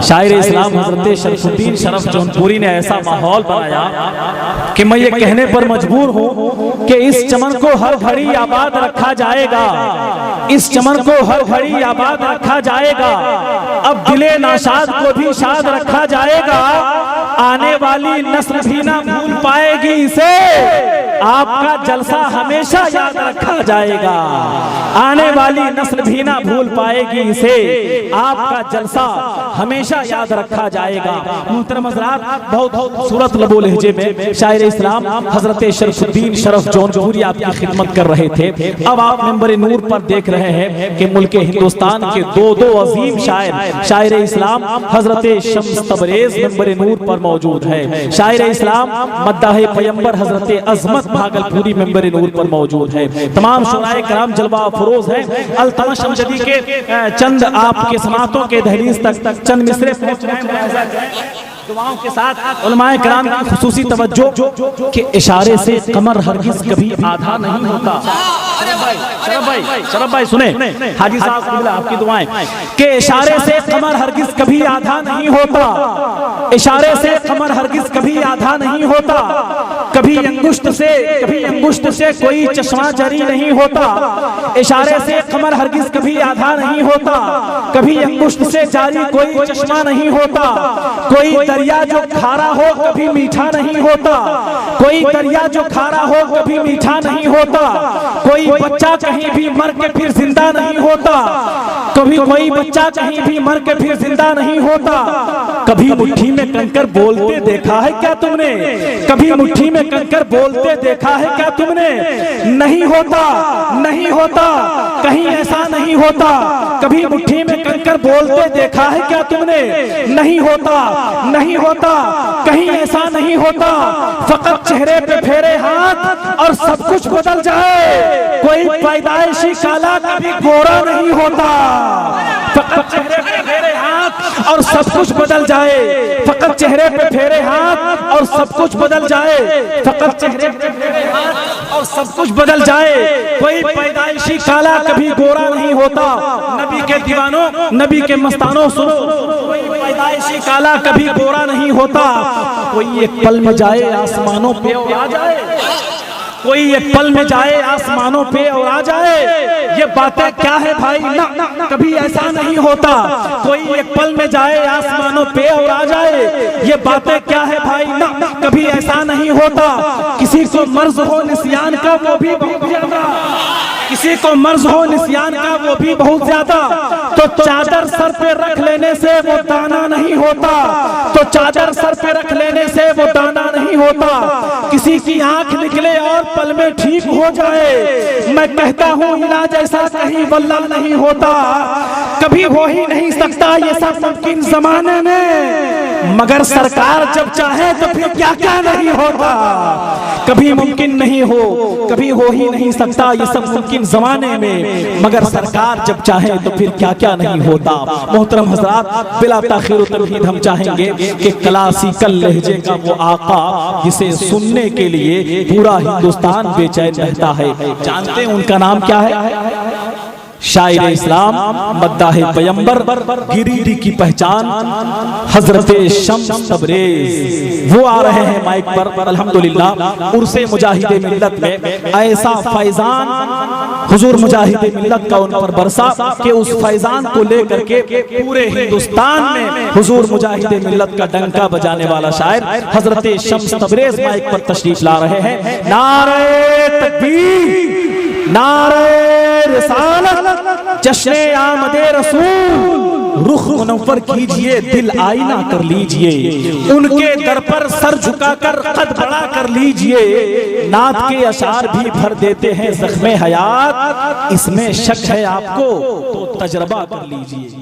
शायर इस्लाम हजरत शरफुद्दीन शरफ जौनपुरी ने ऐसा माहौल बनाया कि मैं ये कहने पर मजबूर हूँ कि इस चमन को हर घड़ी आबाद रखा जाएगा, इस चमन को हर घड़ी आबाद रखा जाएगा। अब दिले नाशाद को भी शाद रखा जाएगा, आने वाली नस्ल भी ना भूल पाएगी इसे, आपका जलसा हमेशा याद रखा जाएगा। आने वाली नस्ल भी ना भूल पाएगी इसे, आपका जलसा हमेशा याद रखा जाएगा। मुहतरम हज़रात, बहुत खूबसूरत लबो लहजे में शायर इस्लाम हजरत शरफुद्दीन शरफ जौनपुरी आपकी खिदमत कर रहे थे। अब आप मिंबर नूर पर देख रहे हैं कि मुल्क हिंदुस्तान के दो अजीम शायर, शायर इस्लाम हजरत शम्स तबरेज मिंबर नूर पर मौजूद है। शायर इस्लाम मद्दाह पैगंबर हजरत अजमत भागलपुरी मिंबर नूर पर मौजूद है। तमाम शुराए कराम जलवा फरोज है। अल्तमश अमजदी के चंद आपके समातों के दहलीज तक चंद मिसरे पहुंच रहे दुआओं के साथ उलमाए कराम की खुसूसी तवज्जो के इशारे से कमर हरगिज कभी आधा नहीं होता। शरफ भाई सुने, हाजी साहब आपकी दुआएं के इशारे से कमर हरगिज कभी आधा नहीं होता, इशारे से कमर हरगिज कभी आधा नहीं होता। कभी अंगुष्ठ से कोई चश्मा जरी नहीं होता, इशारे से कमर हरगिज कभी आधा नहीं होता। कभी अंगुष्ठ से जारी कोई चश्मा नहीं होता। कोई दरिया जो खारा हो कभी मीठा नहीं होता, कोई दरिया जो खारा हो कभी मीठा नहीं होता। कोई बच्चा कहीं भी मर के फिर जिंदा नहीं होता, कभी कोई बच्चा कहीं भी मर के फिर जिंदा नहीं होता। कभी मुट्ठी में कंकर बोलते देखा है क्या तुमने, कभी मुट्ठी में कंकर बोलते देखा है क्या तुमने। नहीं होता, नहीं होता, कहीं ऐसा नहीं होता। कभी मुट्ठी में कंकर बोलते देखा है क्या तुमने। नहीं होता, नहीं होता, कहीं ऐसा नहीं होता। फकत चेहरे पे फेरे हाथ और सब कुछ बदल जाए, कोई पैदाइशी काला कभी गोरा नहीं होता। फकत चेहरे पे फेरे हाथ और सब कुछ बदल जाए, फकत चेहरे पे फेरे हाथ और सब कुछ बदल जाए। फकत चेहरे पे फेरे हाथ और सब कुछ बदल जाए, कोई पैदाइशी काला कभी गोरा नहीं होता। नबी के दीवानों, नबी के मस्तानों सुनो, कोई पैदाइशी काला कभी गोरा नहीं होता। कोई एक पल में जाए आसमानों पे और आ जाए, कोई एक पल में जाए आसमानों पे और आ जाए। ये बातें क्या है भाई, ना कभी ऐसा नहीं होता। कोई एक पल में जाए आसमानों पे और आ जाए, ये बातें क्या है भाई, ना कभी ऐसा नहीं होता। किसी को मर्ज हो निस्यान का वो भी बहुत ज्यादा, किसी को मर्ज हो निस्यान का वो भी बहुत ज्यादा। तो चादर सर पे रख लेने से वो दाना नहीं होता, तो चादर सर पे रख लेने से वो दाना नहीं होता। किसी की आंख निकले और पल में ठीक हो जाए, मैं कहता हूँ इलाज ऐसा कहीं वल्ला नहीं होता। कभी हो ही नहीं सकता ये सब मुमकिन जमाने में, मगर सरकार जब चाहे तो फिर क्या क्या नहीं होता। कभी मुमकिन नहीं हो, कभी हो ही नहीं सकता ये सब मुमकिन जमाने में, मगर सरकार जब चाहे तो फिर क्या क्या नहीं होता। मोहतरम हजरात, बिला ताखीर तमहीद हम चाहेंगे कि क्लासिकल लहजे का वो आका जिसे सुनने के लिए पूरा हिंदुस्तान बेचैन रहता है, जानते हैं उनका नाम क्या है? शायर इस्लाम मद्दाह पैगंबर गिरिडीह की पहचान हजरत शम्स तबरेज। वो आ रहे हैं माइक पर अल्हम्दुलिल्लाह। उर्से मुजाहिदे मिल्लत में ऐसा फैजान हुजूर मुजाहिदे मिल्लत का उन पर बरसा कि उस फैजान को लेकर के पूरे हिंदुस्तान में हुजूर मुजाहिदे मिल्लत का डंका बजाने वाला शायर हजरत शम्स तबरेज माइक पर तशरीफ ला रहे हैं। नारे तकबीर, नारे रिसालत, जश्ने आमदे रसूल। रुख मुनव्वर कीजिए, दिल आईना कर लीजिए, उनके दर पर सर झुकाकर कद बड़ा कर लीजिए। नात के अशार भी भर देते हैं जख्मे हयात, इसमें शक है आपको तो तजर्बा कर लीजिए।